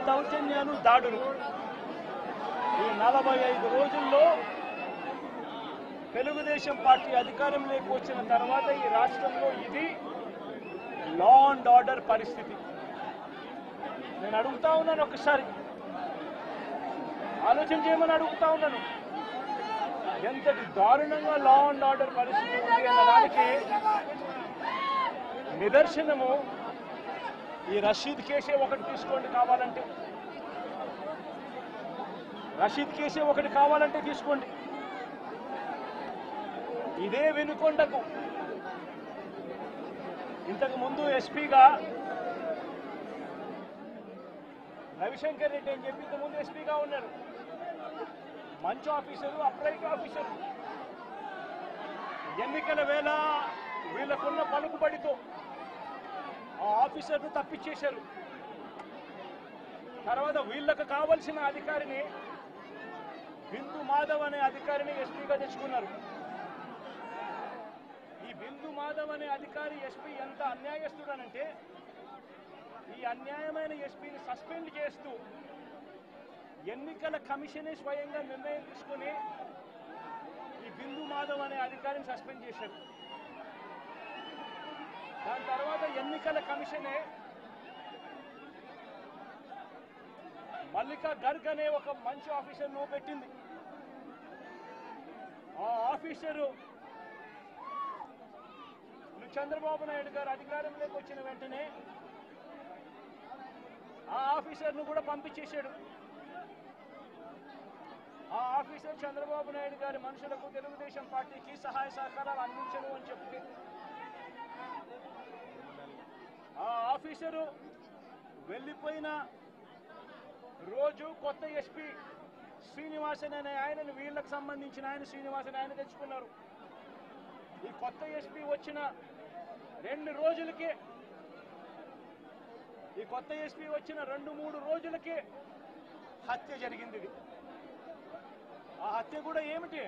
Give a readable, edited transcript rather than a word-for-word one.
దౌర్జన్యాలు, దాడులు. ఈ 45 రోజుల్లో తెలుగుదేశం పార్టీ అధికారంలోకి వచ్చిన తర్వాత ఈ రాష్ట్రంలో ఇది లా అండ్ ఆర్డర్ పరిస్థితి. నేను అడుగుతా ఉన్నాను, ఒకసారి ఆలోచన చేయమని అడుగుతా ఉన్నాను. ఎంతటి దారుణంగా లా అండ్ ఆర్డర్ పరిస్థితి ఉంది అన్నదానికి నిదర్శనము ఈ రషీద్ కేసే ఒకటి తీసుకోండి కావాలంటే. రషీద్ కేసే ఒకటి కావాలంటే తీసుకోండి. ఇదే వినుకొండకు ఇంతకు ముందు ఎస్పీగా రవిశంకర్ రెడ్డి అని చెప్పి ఇంతకుముందు ఎస్పీగా ఉన్నారు. మంచి ఆఫీసరు, అప్లైట్ ఆఫీసరు. ఎన్నికల వేళ వీళ్ళకున్న పలుకుబడితో ఆ ఆఫీసర్ను తప్పించేశారు. తర్వాత వీళ్ళకు కావలసిన అధికారిని, బిందు మాధవ్ అనే అధికారిని ఎస్పీగా తెచ్చుకున్నారు. ఈ బిందు మాధవ్ అనే అధికారి ఎస్పీ ఎంత అన్యాయస్తుడనంటే, ఈ అన్యాయమైన ఎస్పీని సస్పెండ్ చేస్తూ ఎన్నికల కమిషనే స్వయంగా నిర్ణయం తీసుకుని ఈ బిందు మాధవ్ అనే అధికారిని సస్పెండ్ చేశారు. దాని తర్వాత ఎన్నికల కమిషనే మల్లికా గర్గ్ అనే ఒక మంచి ఆఫీసర్ను పెట్టింది. ఆ ఆఫీసరు చంద్రబాబు నాయుడు గారు అధికారంలోకి వచ్చిన వెంటనే ఆ ఆఫీసర్ను కూడా పంపించేశాడు. ఆ ఆఫీసర్ చంద్రబాబు నాయుడు గారి మనుషులకు, తెలుగుదేశం పార్టీకి సహాయ సహకారాలు అందించను అని చెప్పి ఆ ఆఫీసరు వెళ్ళిపోయిన రోజు కొత్త ఎస్పీ శ్రీనివాసన్ అనే ఆయనను, వీళ్ళకు సంబంధించిన ఆయన శ్రీనివాసన్ ఆయన తెచ్చుకున్నారు. ఈ కొత్త ఎస్పీ వచ్చిన 2 రోజులకే, ఈ కొత్త ఎస్పీ వచ్చిన 2-3 రోజులకే హత్య జరిగింది. ఆ హత్య కూడా ఏమిటి?